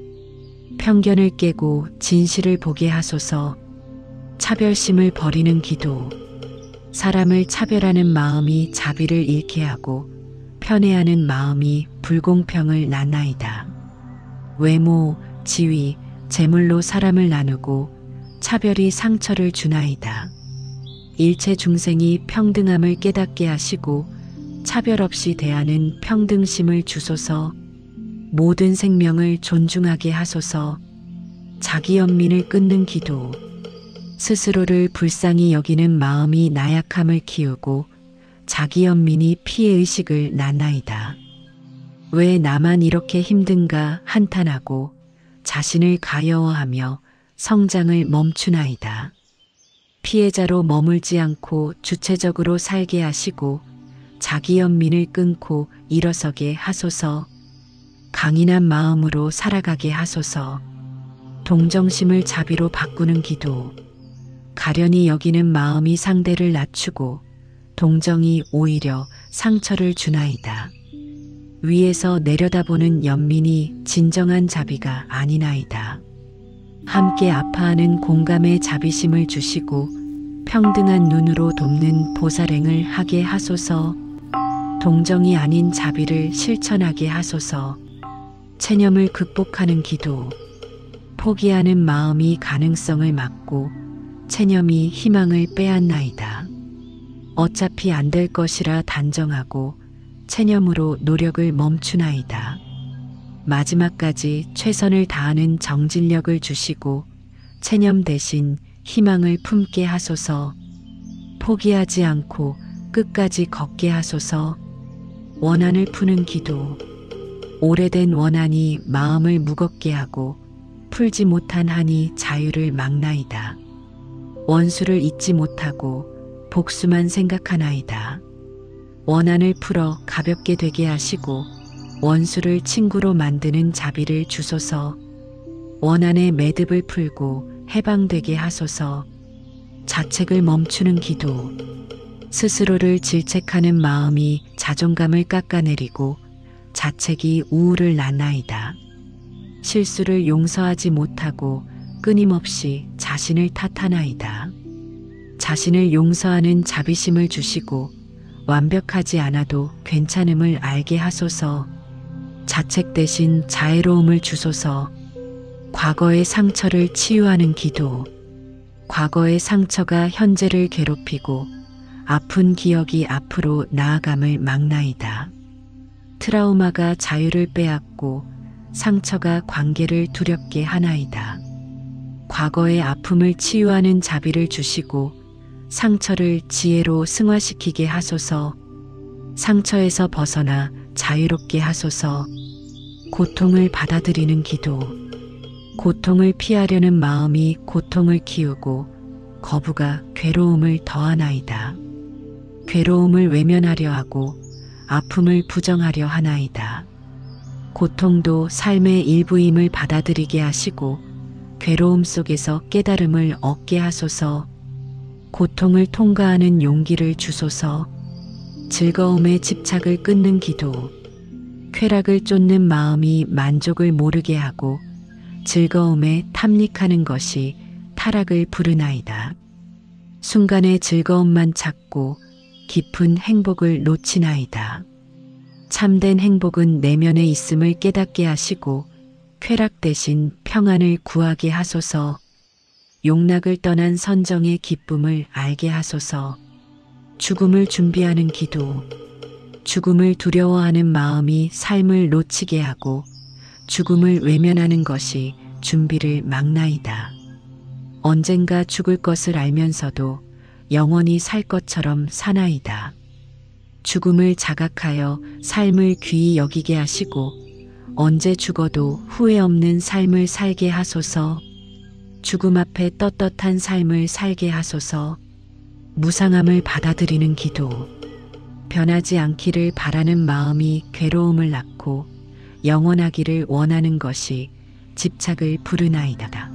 [SPEAKER 1] 편견을 깨고 진실을 보게 하소서. 차별심을 버리는 기도. 사람을 차별하는 마음이 자비를 잃게 하고 편애하는 마음이 불공평을 낳나이다. 외모, 지위, 재물로 사람을 나누고 차별이 상처를 주나이다. 일체 중생이 평등함을 깨닫게 하시고 차별 없이 대하는 평등심을 주소서. 모든 생명을 존중하게 하소서. 자기 연민을 끊는 기도. 스스로를 불쌍히 여기는 마음이 나약함을 키우고 자기 연민이 피해의식을 낳나이다. 왜 나만 이렇게 힘든가 한탄하고 자신을 가여워하며 성장을 멈추나이다. 피해자로 머물지 않고 주체적으로 살게 하시고 자기 연민을 끊고 일어서게 하소서. 강인한 마음으로 살아가게 하소서. 동정심을 자비로 바꾸는 기도. 가련히 여기는 마음이 상대를 낮추고 동정이 오히려 상처를 주나이다. 위에서 내려다보는 연민이 진정한 자비가 아니나이다. 함께 아파하는 공감의 자비심을 주시고 평등한 눈으로 돕는 보살행을 하게 하소서. 동정이 아닌 자비를 실천하게 하소서. 체념을 극복하는 기도. 포기하는 마음이 가능성을 막고 체념이 희망을 빼앗나이다. 어차피 안 될 것이라 단정하고 체념으로 노력을 멈추나이다. 마지막까지 최선을 다하는 정진력을 주시고 체념 대신 희망을 품게 하소서. 포기하지 않고 끝까지 걷게 하소서. 원한을 푸는 기도. 오래된 원한이 마음을 무겁게 하고 풀지 못한 한이 자유를 막나이다. 원수를 잊지 못하고 복수만 생각하나이다. 원한을 풀어 가볍게 되게 하시고 원수를 친구로 만드는 자비를 주소서. 원한의 매듭을 풀고 해방되게 하소서. 자책을 멈추는 기도. 스스로를 질책하는 마음이 자존감을 깎아내리고 자책이 우울을 낳나이다. 실수를 용서하지 못하고 끊임없이 자신을 탓하나이다. 자신을 용서하는 자비심을 주시고 완벽하지 않아도 괜찮음을 알게 하소서. 자책 대신 자애로움을 주소서. 과거의 상처를 치유하는 기도. 과거의 상처가 현재를 괴롭히고 아픈 기억이 앞으로 나아감을 막나이다. 트라우마가 자유를 빼앗고 상처가 관계를 두렵게 하나이다. 과거의 아픔을 치유하는 자비를 주시고 상처를 지혜로 승화시키게 하소서. 상처에서 벗어나 자유롭게 하소서. 고통을 받아들이는 기도. 고통을 피하려는 마음이 고통을 키우고 거부가 괴로움을 더하나이다. 괴로움을 외면하려 하고 아픔을 부정하려 하나이다. 고통도 삶의 일부임을 받아들이게 하시고 괴로움 속에서 깨달음을 얻게 하소서. 고통을 통과하는 용기를 주소서. 즐거움에 집착을 끊는 기도. 쾌락을 쫓는 마음이 만족을 모르게 하고 즐거움에 탐닉하는 것이 타락을 부르나이다. 순간의 즐거움만 찾고 깊은 행복을 놓치나이다. 참된 행복은 내면에 있음을 깨닫게 하시고 쾌락 대신 평안을 구하게 하소서. 용락을 떠난 선정의 기쁨을 알게 하소서. 죽음을 준비하는 기도. 죽음을 두려워하는 마음이 삶을 놓치게 하고 죽음을 외면하는 것이 준비를 막나이다. 언젠가 죽을 것을 알면서도 영원히 살 것처럼 사나이다. 죽음을 자각하여 삶을 귀히 여기게 하시고 언제 죽어도 후회 없는 삶을 살게 하소서. 죽음 앞에 떳떳한 삶을 살게 하소서. 무상함을 받아들이는 기도. 변하지 않기를 바라는 마음이 괴로움을 낳고 영원하기를 원하는 것이 집착을 부르나이다.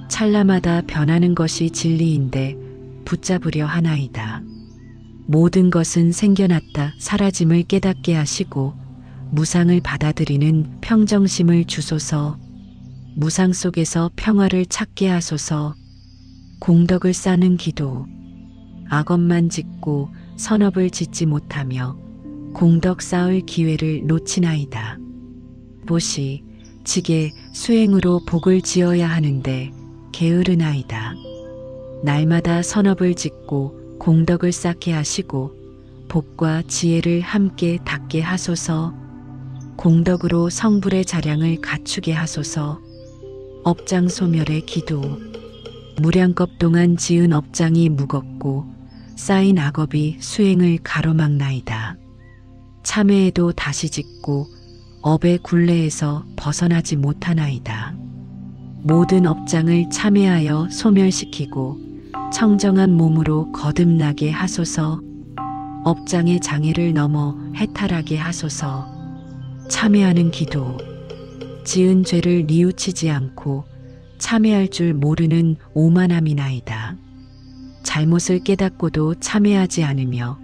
[SPEAKER 1] 찰나마다 변하는 것이 진리인데 붙잡으려 하나이다. 모든 것은 생겨났다 사라짐을 깨닫게 하시고 무상을 받아들이는 평정심을 주소서. 무상 속에서 평화를 찾게 하소서. 공덕을 쌓는 기도. 악업만 짓고 선업을 짓지 못하며 공덕 쌓을 기회를 놓치나이다. 보시, 지게 수행으로 복을 지어야 하는데 게으르나이다. 날마다 선업을 짓고 공덕을 쌓게 하시고 복과 지혜를 함께 닦게 하소서. 공덕으로 성불의 자량을 갖추게 하소서. 업장 소멸의 기도. 무량겁 동안 지은 업장이 무겁고 쌓인 악업이 수행을 가로막나이다. 참회에도 다시 짓고 업의 굴레에서 벗어나지 못하나이다. 모든 업장을 참회하여 소멸시키고 청정한 몸으로 거듭나게 하소서. 업장의 장애를 넘어 해탈하게 하소서. 참회하는 기도. 지은 죄를 뉘우치지 않고 참회할 줄 모르는 오만함이나이다. 잘못을 깨닫고도 참회하지 않으며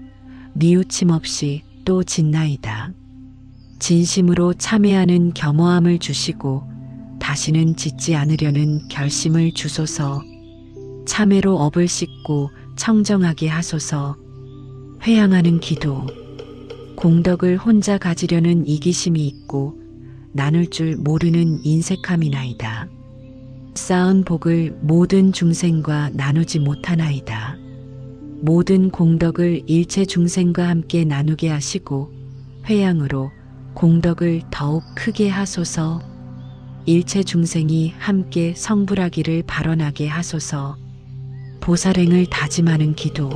[SPEAKER 1] 뉘우침 없이 또 짓나이다. 진심으로 참회하는 겸허함을 주시고 다시는 짓지 않으려는 결심을 주소서. 참회로 업을 씻고 청정하게 하소서. 회양하는 기도. 공덕을 혼자 가지려는 이기심이 있고 나눌 줄 모르는 인색함이나이다. 쌓은 복을 모든 중생과 나누지 못하나이다. 모든 공덕을 일체 중생과 함께 나누게 하시고 회양으로 공덕을 더욱 크게 하소서. 일체 중생이 함께 성불하기를 발언하게 하소서. 보살행을 다짐하는 기도.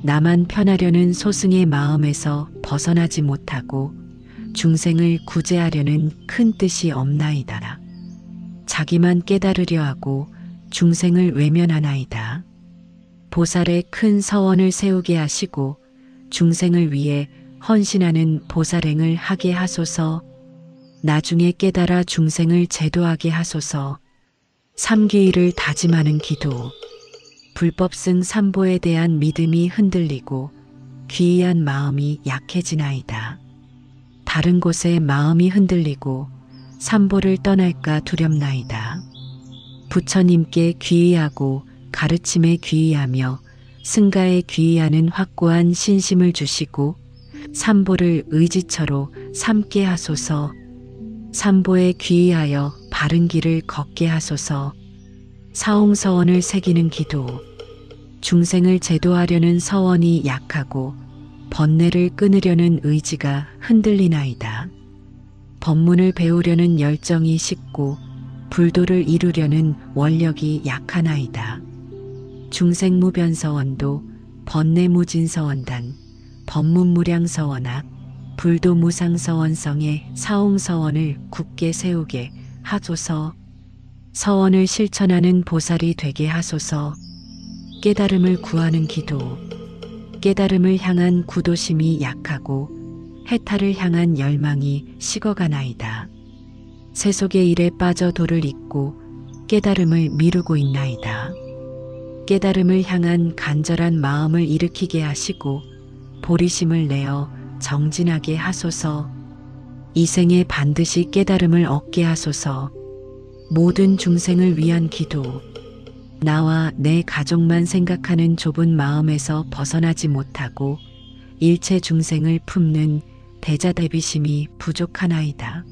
[SPEAKER 1] 나만 편하려는 소승의 마음에서 벗어나지 못하고 중생을 구제하려는 큰 뜻이 없나이다. 자기만 깨달으려 하고 중생을 외면하나이다. 보살의 큰 서원을 세우게 하시고 중생을 위해 헌신하는 보살행을 하게 하소서. 나중에 깨달아 중생을 제도하게 하소서. 삼귀의를 다짐하는 기도. 불법승 삼보에 대한 믿음이 흔들리고 귀의한 마음이 약해지나이다. 다른 곳에 마음이 흔들리고 삼보를 떠날까 두렵나이다. 부처님께 귀의하고 가르침에 귀의하며 승가에 귀의하는 확고한 신심을 주시고 삼보를 의지처로 삼게 하소서. 삼보에 귀의하여 바른 길을 걷게 하소서. 사홍서원을 새기는 기도. 중생을 제도하려는 서원이 약하고 번뇌를 끊으려는 의지가 흔들리나이다. 법문을 배우려는 열정이 식고 불도를 이루려는 원력이 약하나이다. 중생무변서원도 번뇌무진서원단 법문무량서원학 불도무상서원성의 사홍서원을 굳게 세우게 하소서. 서원을 실천하는 보살이 되게 하소서. 깨달음을 구하는 기도. 깨달음을 향한 구도심이 약하고 해탈을 향한 열망이 식어가나이다. 세속의 일에 빠져 도를 잇고 깨달음을 미루고 있나이다. 깨달음을 향한 간절한 마음을 일으키게 하시고 보리심을 내어 정진하게 하소서. 이 생에 반드시 깨달음을 얻게 하소서. 모든 중생을 위한 기도. 나와 내 가족만 생각하는 좁은 마음에서 벗어나지 못하고 일체 중생을 품는 대자대비심이 부족하나이다.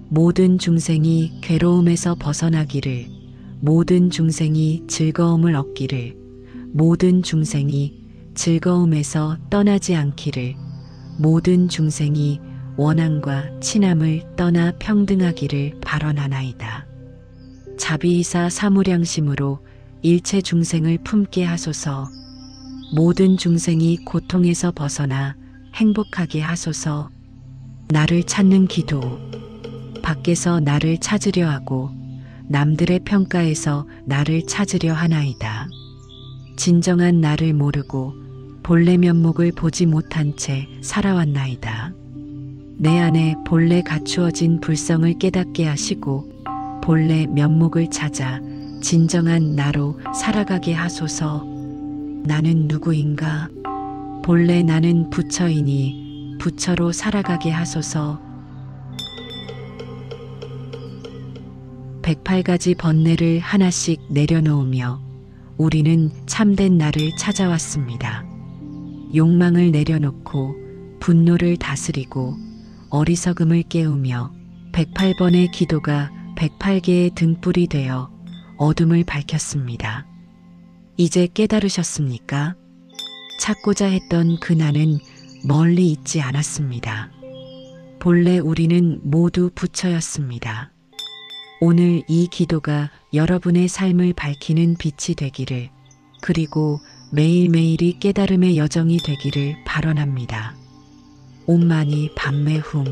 [SPEAKER 1] 모든 중생이 괴로움에서 벗어나기를, 모든 중생이 즐거움을 얻기를, 모든 중생이 즐거움에서 떠나지 않기를, 모든 중생이 원함과 친함을 떠나 평등하기를 발언하나이다. 자비이사 사무량심으로 일체 중생을 품게 하소서. 모든 중생이 고통에서 벗어나 행복하게 하소서. 나를 찾는 기도. 밖에서 나를 찾으려 하고 남들의 평가에서 나를 찾으려 하나이다. 진정한 나를 모르고 본래 면목을 보지 못한 채 살아왔나이다. 내 안에 본래 갖추어진 불성을 깨닫게 하시고 본래 면목을 찾아 진정한 나로 살아가게 하소서. 나는 누구인가? 본래 나는 부처이니 부처로 살아가게 하소서. 108가지 번뇌를 하나씩 내려놓으며 우리는 참된 나를 찾아왔습니다. 욕망을 내려놓고 분노를 다스리고 어리석음을 깨우며 108번의 기도가 108개의 등불이 되어 어둠을 밝혔습니다. 이제 깨달으셨습니까? 찾고자 했던 그 나는 멀리 있지 않았습니다. 본래 우리는 모두 부처였습니다. 오늘 이 기도가 여러분의 삶을 밝히는 빛이 되기를, 그리고 매일매일이 깨달음의 여정이 되기를 발언합니다. 옴마니 밤메 훔.